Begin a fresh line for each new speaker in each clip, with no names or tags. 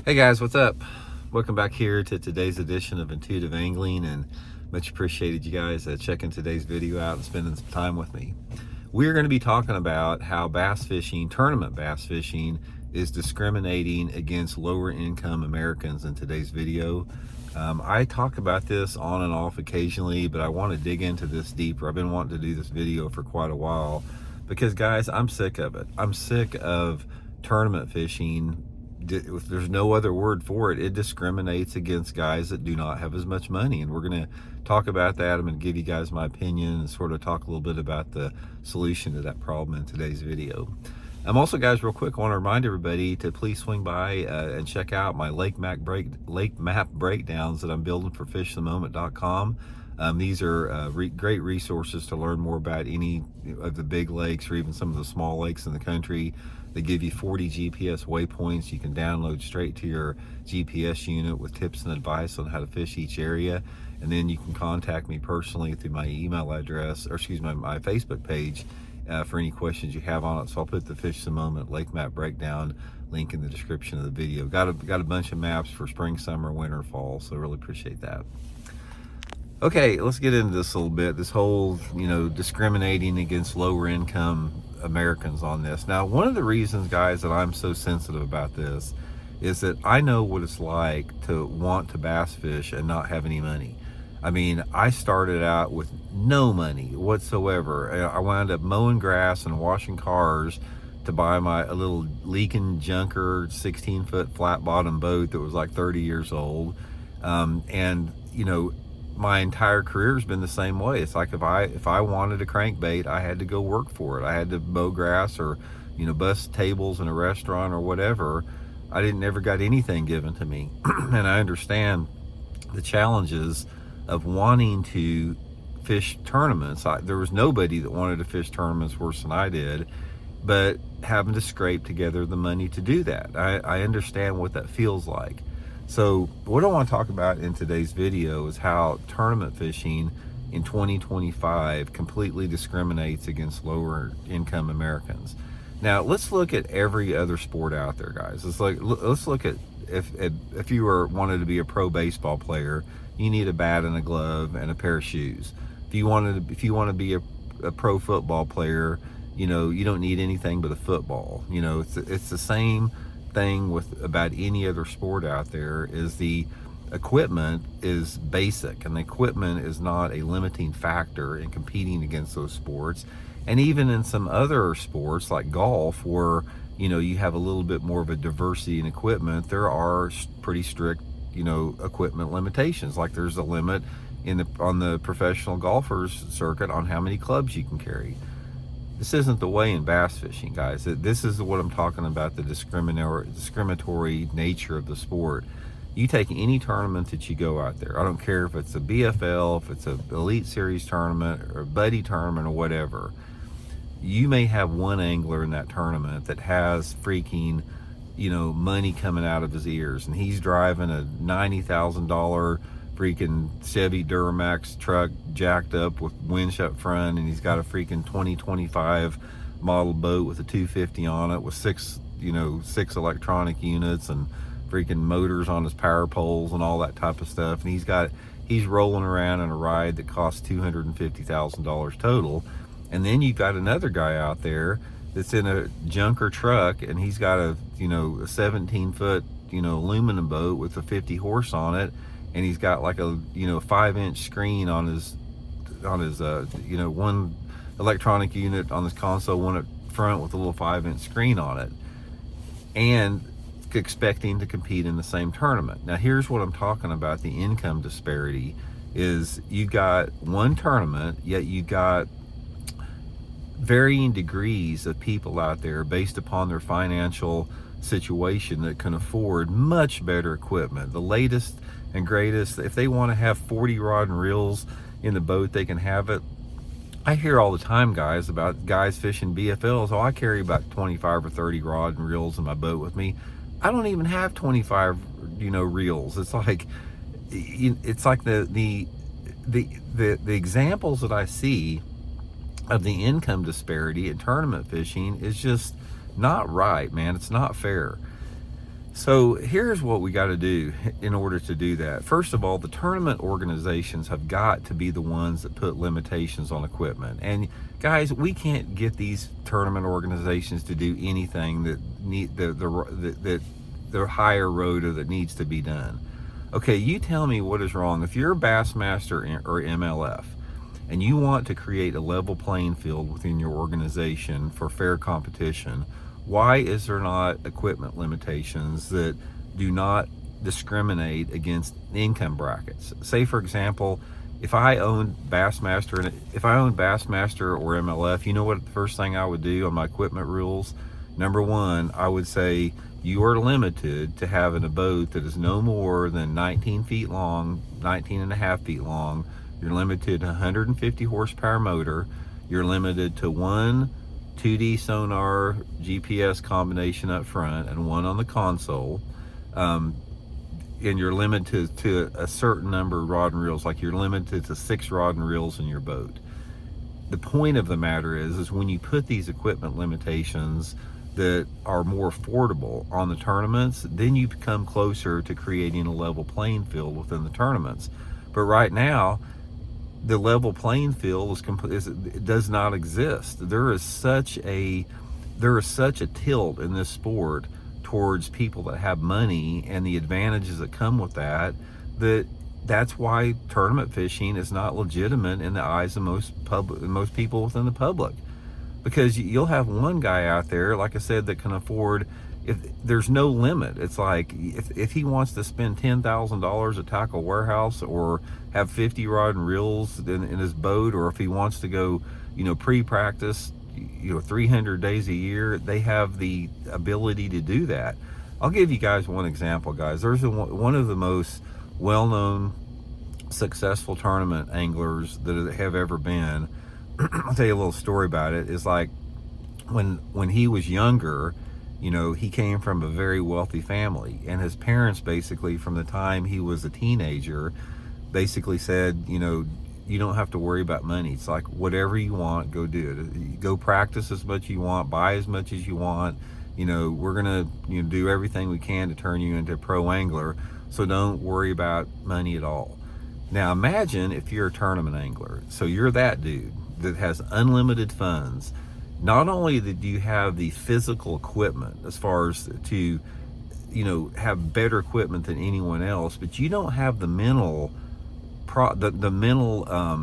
Hey guys, what's up? Welcome back here to today's edition of Intuitive Angling, and much appreciated you guys checking today's video out and spending some time with me. We're going to be talking about how bass fishing, tournament bass fishing, is discriminating against lower income Americans in today's video. I talk about this on and off occasionally, but I want to dig into this deeper. I've been wanting to do this video for quite a while because, guys, I'm sick of it. I'm sick of tournament fishing. There's no other word for it. It discriminates against guys that do not have as much money, and we're going to talk about that. I'm going to give you guys my opinion and sort of talk a little bit about the solution to that problem in today's video. Also, guys, real quick, I want to remind everybody to please swing by and check out my lake map breakdowns that I'm building for fishthemoment.com. These are great resources to learn more about any of the big lakes or even some of the small lakes in the country. They give you 40 GPS waypoints you can download straight to your GPS unit with tips and advice on how to fish each area. And then you can contact me personally through my email address, or excuse me, my Facebook page for any questions you have on it. So I'll put the Fish the Moment lake map breakdown link in the description of the video. Got a bunch of maps for spring, summer, winter, fall, so really appreciate that. Okay, let's get into this a little bit. This whole, discriminating against lower income Americans on this. Now, one of the reasons, guys, that I'm so sensitive about this is that I know what it's like to want to bass fish and not have any money. I mean, I started out with no money whatsoever. I wound up mowing grass and washing cars to buy a little leaking junker 16-foot flat bottom boat that was like 30 years old. My entire career has been the same way. It's like if I wanted a crankbait, I had to go work for it. I had to mow grass or, bust tables in a restaurant or whatever. I never got anything given to me. And I understand the challenges of wanting to fish tournaments. There was nobody that wanted to fish tournaments worse than I did, but having to scrape together the money to do that. I understand what that feels like. So what I want to talk about in today's video is how tournament fishing in 2025 completely discriminates against lower income Americans. Now let's look at every other sport out there, guys. Let's look at if you wanted to be a pro baseball player, you need a bat and a glove and a pair of shoes. If you want to be a pro football player, you don't need anything but a football. It's the same thing about any other sport out there. Is the equipment is basic, and the equipment is not a limiting factor in competing against those sports. And even in some other sports like golf, where you have a little bit more of a diversity in equipment, there are pretty strict equipment limitations. Like there's a limit on the professional golfers circuit on how many clubs you can carry. This isn't the way in bass fishing, guys. This is what I'm talking about, the discriminatory nature of the sport. You take any tournament that you go out there, I don't care if it's a BFL, if it's an Elite Series tournament or a buddy tournament or whatever, you may have one angler in that tournament that has freaking, money coming out of his ears, and he's driving a $90,000 freaking Chevy Duramax truck jacked up with winch up front, and he's got a freaking 2025 model boat with a 250 on it with six electronic units and freaking motors on his power poles and all that type of stuff, and he's rolling around in a ride that costs $250,000 total. And then you've got another guy out there that's in a junker truck, and he's got a 17-foot aluminum boat with a 50 horse on it, and he's got like a 5-inch screen on his one electronic unit on his console, one up front with a little 5-inch screen on it, and expecting to compete in the same tournament. Now here's what I'm talking about. The income disparity is you got one tournament, yet you got varying degrees of people out there based upon their financial situation that can afford much better equipment, the latest and greatest. If they want to have 40 rod and reels in the boat, they can have it. I hear all the time, guys, about guys fishing BFLs. I carry about 25 or 30 rod and reels in my boat with me. I don't even have 25 reels. It's like the examples that I see of the income disparity in tournament fishing is just not right, man. It's not fair. So here's what we got to do in order to do that. First of all, the tournament organizations have got to be the ones that put limitations on equipment. And guys, we can't get these tournament organizations to do anything that the higher road or that needs to be done. Okay, you tell me what is wrong. If you're a Bassmaster or MLF and you want to create a level playing field within your organization for fair competition, why is there not equipment limitations that do not discriminate against income brackets? Say, for example, if I owned Bassmaster or MLF, you know what the first thing I would do on my equipment rules? Number one, I would say you are limited to having a boat that is no more than 19 feet long, 19 and a half feet long. You're limited to 150 horsepower motor. You're limited to one 2D sonar GPS combination up front and one on the console. And you're limited to a certain number of rod and reels, like you're limited to 6 rod and reels in your boat. The point of the matter is when you put these equipment limitations that are more affordable on the tournaments, then you become closer to creating a level playing field within the tournaments. But right now, the level playing field it does not exist. There is such a tilt in this sport towards people that have money and the advantages that come with that's why tournament fishing is not legitimate in the eyes of most people within the public. Because you'll have one guy out there, like I said, that can afford, if there's no limit. It's like if he wants to spend $10,000 at Tackle Warehouse or have 50 rod and reels in his boat, or if he wants to go, pre-practice, 300 days a year, they have the ability to do that. I'll give you guys one example, guys. There's one of the most well-known successful tournament anglers that have ever been. I'll tell you a little story about it. Is like when he was younger, he came from a very wealthy family, and his parents basically, from the time he was a teenager, basically said, you don't have to worry about money. It's like whatever you want, go do it. Go practice as much as you want, buy as much as you want. We're gonna do everything we can to turn you into a pro angler, so don't worry about money at all. Now imagine if you're a tournament angler, so you're that dude that has unlimited funds. Not only do you have the physical equipment as far as to have better equipment than anyone else, but you don't have the mental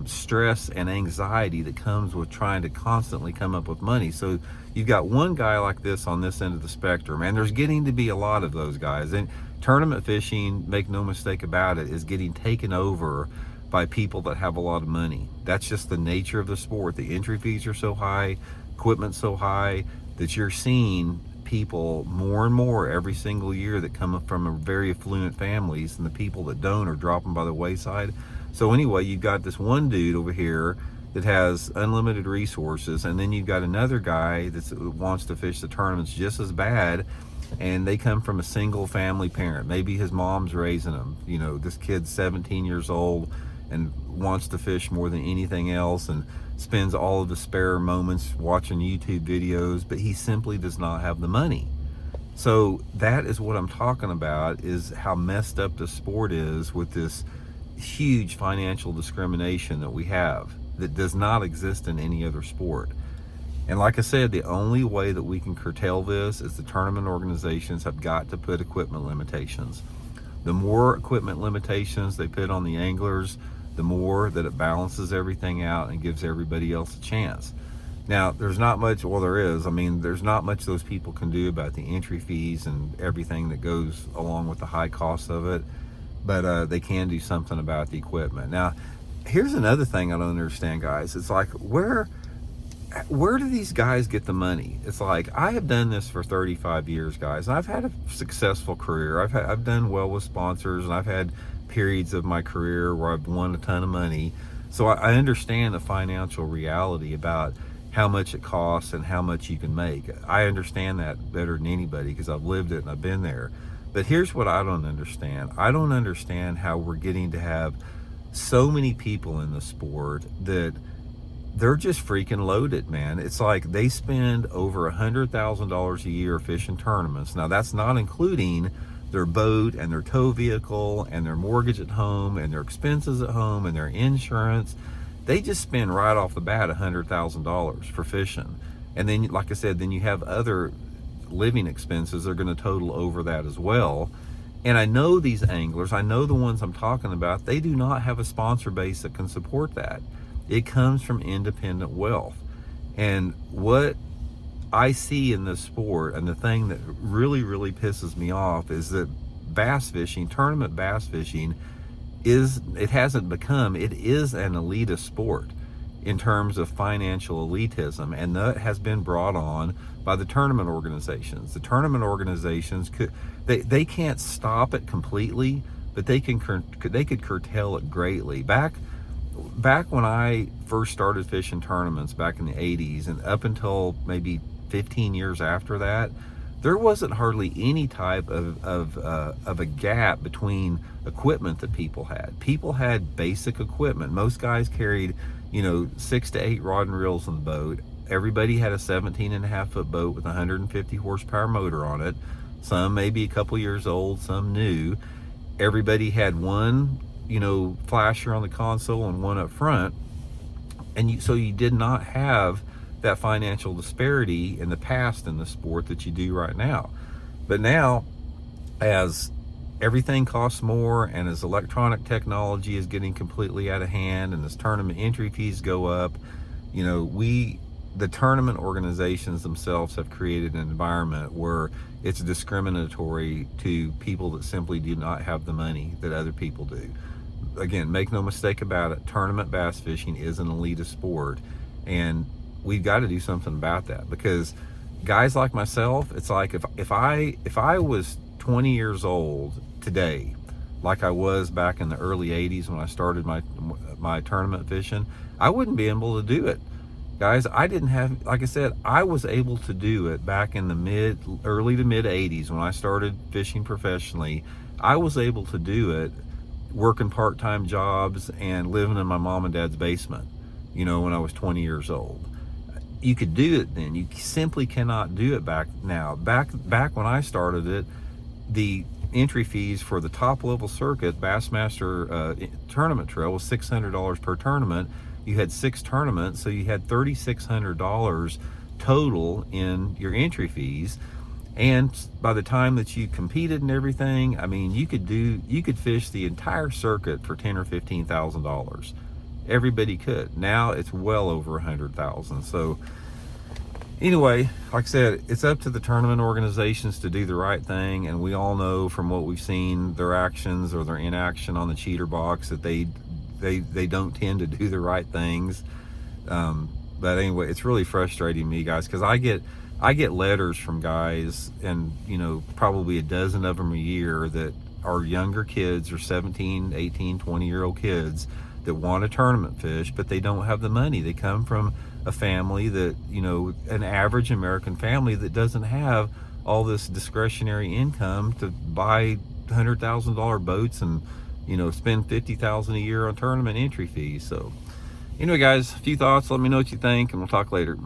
stress and anxiety that comes with trying to constantly come up with money. So you've got one guy like this on this end of the spectrum, and there's getting to be a lot of those guys. And tournament fishing, make no mistake about it, is getting taken over by people that have a lot of money. That's just the nature of the sport. The entry fees are so high, equipment so high, that you're seeing people more and more every single year that come from very affluent families, and the people that don't are dropping by the wayside. So anyway, you've got this one dude over here that has unlimited resources, and then you've got another guy that wants to fish the tournaments just as bad, and they come from a single family parent. Maybe his mom's raising him. This kid's 17 years old and wants to fish more than anything else, and spends all of the spare moments watching YouTube videos, but he simply does not have the money. So that is what I'm talking about, is how messed up the sport is with this huge financial discrimination that we have that does not exist in any other sport. And like I said, the only way that we can curtail this is the tournament organizations have got to put equipment limitations. The more equipment limitations they put on the anglers, the more that it balances everything out and gives everybody else a chance. Now, there's not much, there's not much those people can do about the entry fees and everything that goes along with the high cost of it, but they can do something about the equipment. Now, here's another thing I don't understand, guys. It's like, where do these guys get the money? It's like, I have done this for 35 years, guys, and I've had a successful career. I've done well with sponsors, and I've had periods of my career where I've won a ton of money. So I understand the financial reality about how much it costs and how much you can make. I understand that better than anybody because I've lived it and I've been there. But here's what I don't understand. I don't understand how we're getting to have so many people in the sport that they're just freaking loaded, man. It's like they spend over $100,000 a year fishing tournaments. Now that's not including their boat and their tow vehicle and their mortgage at home and their expenses at home and their insurance. They just spend right off the bat $100,000 for fishing. And then, like I said, then you have other living expenses that are going to total over that as well. And I know these anglers, I know the ones I'm talking about, they do not have a sponsor base that can support that. It comes from independent wealth. And what I see in this sport, and the thing that really, really pisses me off, is that bass fishing, tournament bass fishing, it is an elitist sport in terms of financial elitism, and that has been brought on by the tournament organizations. The tournament organizations they can't stop it completely, but they could curtail it greatly. Back when I first started fishing tournaments back in the 80s, and up until maybe 15 years after that, there wasn't hardly any type of a gap between equipment that people had. People had basic equipment. Most guys carried, 6 to 8 rod and reels on the boat. Everybody had a 17.5-foot boat with a 150 horsepower motor on it. Some maybe a couple years old, some new. Everybody had one, flasher on the console and one up front. And so you did not have that financial disparity in the past in the sport that you do right now. But now, as everything costs more, and as electronic technology is getting completely out of hand, and as tournament entry fees go up, the tournament organizations themselves have created an environment where it's discriminatory to people that simply do not have the money that other people do. Again, make no mistake about it, tournament bass fishing is an elitist sport, and we've got to do something about that, because guys like myself, it's like if I was 20 years old today, like I was back in the early 80s when I started my tournament fishing, I wouldn't be able to do it. Guys, I didn't have, like I said, I was able to do it back in the early to mid 80s when I started fishing professionally. I was able to do it working part-time jobs and living in my mom and dad's basement, when I was 20 years old. You could do it then. You simply cannot do it back now. Back when I started it, the entry fees for the top level circuit, Bassmaster tournament trail, was $600 per tournament. You had 6 tournaments, so you had $3,600 total in your entry fees. And by the time that you competed and everything, I mean, you could fish the entire circuit for $10,000 or $15,000. Everybody could. Now it's well over $100,000. So anyway, like I said, it's up to the tournament organizations to do the right thing, and we all know from what we've seen, their actions or their inaction on the cheater box, that they don't tend to do the right things. But anyway, it's really frustrating me, guys, because I get letters from guys, and probably a dozen of them a year, that are younger kids, or 17, 18, 20-year-old kids that want to tournament fish, but they don't have the money. They come from a family that, an average American family that doesn't have all this discretionary income to buy $100,000 boats and, spend $50,000 a year on tournament entry fees. So anyway, guys, a few thoughts. Let me know what you think, and we'll talk later.